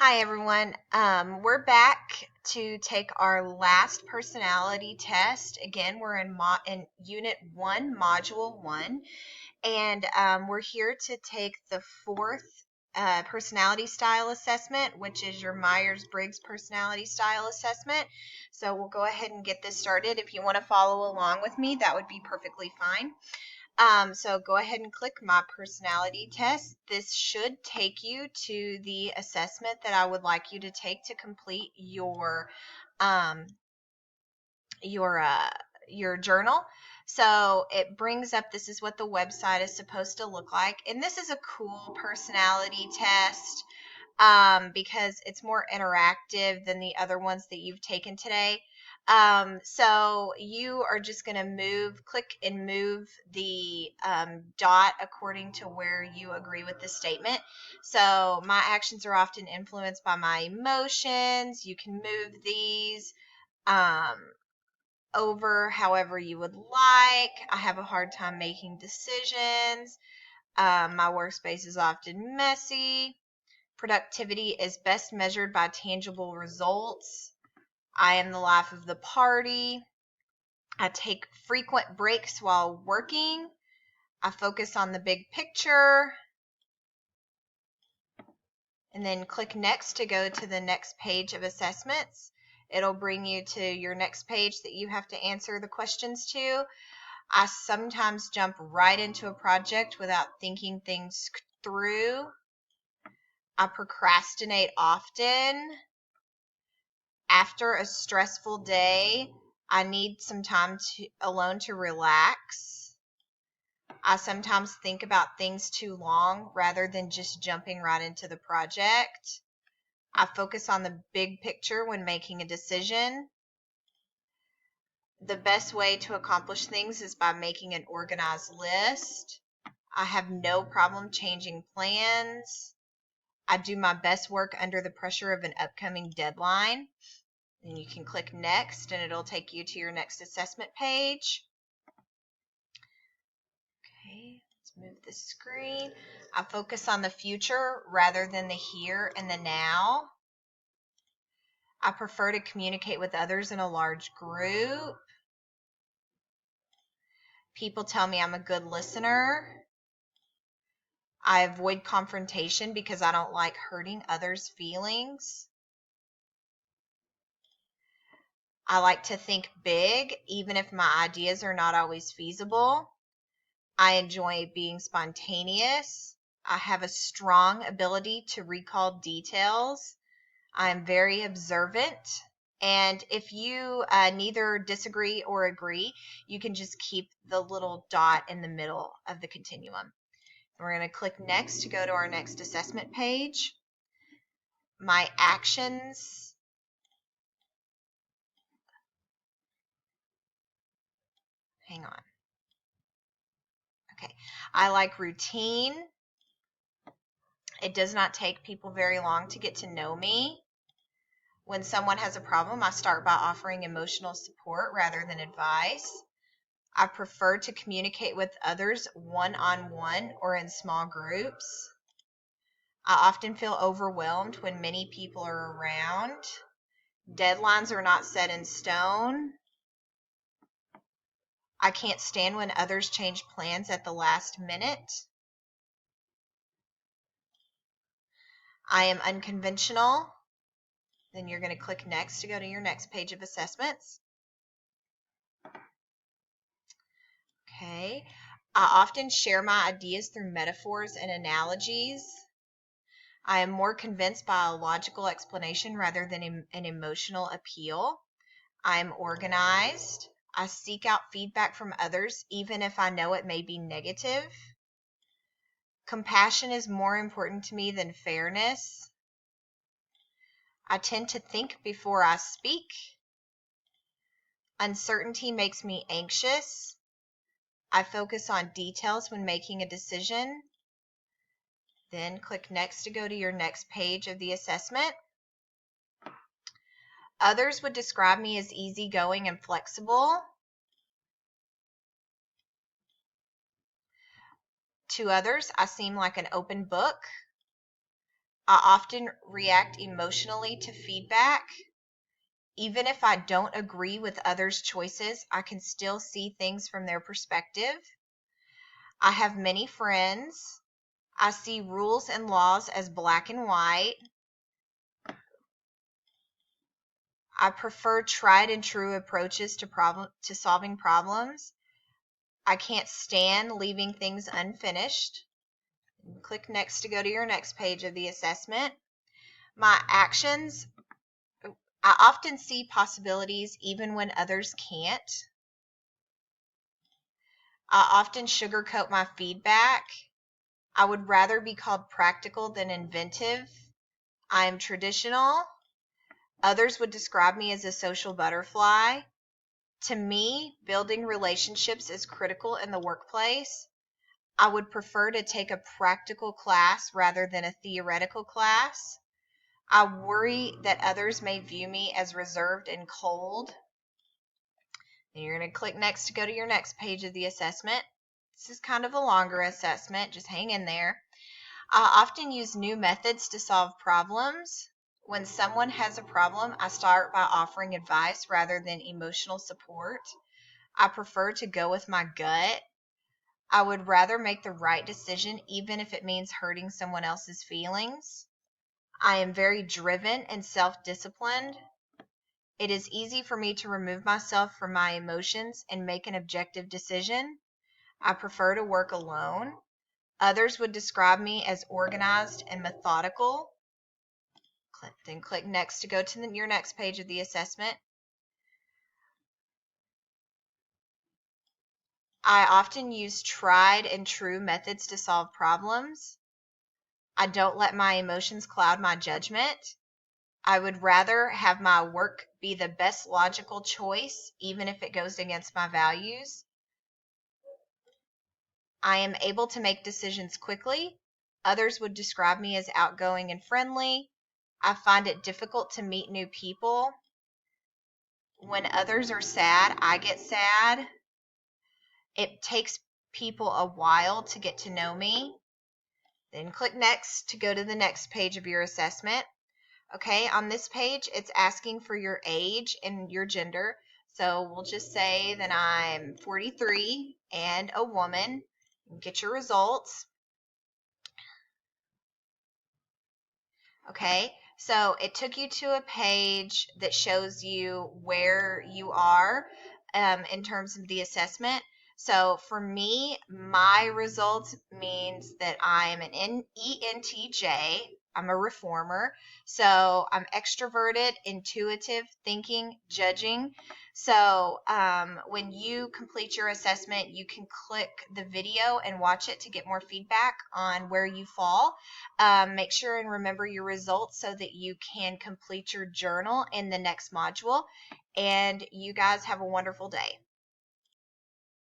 Hi everyone. We're back to take our last personality test. Again, we're in Unit 1, Module 1, and we're here to take the fourth personality style assessment, which is your Myers-Briggs personality style assessment. So we'll go ahead and get this started. If you want to follow along with me, that would be perfectly fine. So go ahead and click My Personality Test. This should take you to the assessment that I would like you to take to complete um, your your journal. So it brings up, this is what the website is supposed to look like, and this is a cool personality test because it's more interactive than the other ones that you've taken today. So you are just going to click and move the dot according to where you agree with the statement. So my actions are often influenced by my emotions. You can move these um, over however you would like. I have a hard time making decisions. My workspace is often messy. Productivity is best measured by tangible results. I am the life of the party. I take frequent breaks while working. I focus on the big picture. And then click next to go to the next page of assessments. It'll bring you to your next page that you have to answer the questions to. I sometimes jump right into a project without thinking things through. I procrastinate often. After a stressful day, I need some time alone to relax. I sometimes think about things too long rather than just jumping right into the project. I focus on the big picture when making a decision. The best way to accomplish things is by making an organized list. I have no problem changing plans. I do my best work under the pressure of an upcoming deadline. Then you can click next and it'll take you to your next assessment page. Okay, let's move the screen. I focus on the future rather than the here and the now. I prefer to communicate with others in a large group. People tell me I'm a good listener. I avoid confrontation because I don't like hurting others' feelings. I like to think big, even if my ideas are not always feasible. I enjoy being spontaneous. I have a strong ability to recall details. I'm very observant. And if you neither disagree or agree, you can just keep the little dot in the middle of the continuum. We're going to click next to go to our next assessment page. My actions. Hang on. Okay. I like routine. It does not take people very long to get to know me. When someone has a problem, I start by offering emotional support rather than advice. I prefer to communicate with others one-on-one or in small groups. I often feel overwhelmed when many people are around. Deadlines are not set in stone. I can't stand when others change plans at the last minute. I am unconventional. Then you're going to click next to go to your next page of assessments. Okay. I often share my ideas through metaphors and analogies. I am more convinced by a logical explanation rather than an emotional appeal. I am organized. I seek out feedback from others, even if I know it may be negative. Compassion is more important to me than fairness. I tend to think before I speak. Uncertainty makes me anxious. I focus on details when making a decision. Then click next to go to your next page of the assessment. Others would describe me as easygoing and flexible. To others, I seem like an open book. I often react emotionally to feedback. Even if I don't agree with others' choices, I can still see things from their perspective. I have many friends. I see rules and laws as black and white. I prefer tried and true approaches to solving problems. I can't stand leaving things unfinished. Click next to go to your next page of the assessment. My actions, I often see possibilities even when others can't. I often sugarcoat my feedback. I would rather be called practical than inventive. I am traditional. Others would describe me as a social butterfly. To me, building relationships is critical in the workplace. I would prefer to take a practical class rather than a theoretical class. I worry that others may view me as reserved and cold. And you're going to click next to go to your next page of the assessment. This is kind of a longer assessment. Just hang in there. I often use new methods to solve problems. When someone has a problem, I start by offering advice rather than emotional support. I prefer to go with my gut. I would rather make the right decision even if it means hurting someone else's feelings. I am very driven and self-disciplined. It is easy for me to remove myself from my emotions and make an objective decision. I prefer to work alone. Others would describe me as organized and methodical. Then click next to go to your next page of the assessment. I often use tried and true methods to solve problems. I don't let my emotions cloud my judgment. I would rather have my work be the best logical choice, even if it goes against my values. I am able to make decisions quickly. Others would describe me as outgoing and friendly. I find it difficult to meet new people. When others are sad, I get sad. It takes people a while to get to know me. Then click next to go to the next page of your assessment. Okay, on this page, it's asking for your age and your gender. So we'll just say that I'm 43 and a woman. Get your results. Okay, so it took you to a page that shows you where you are in terms of the assessment. So for me, my results means that I'm an ENTJ. I'm a reformer. So I'm extroverted, intuitive, thinking, judging. So when you complete your assessment, you can click the video and watch it to get more feedback on where you fall. Make sure and remember your results so that you can complete your journal in the next module. And you guys have a wonderful day.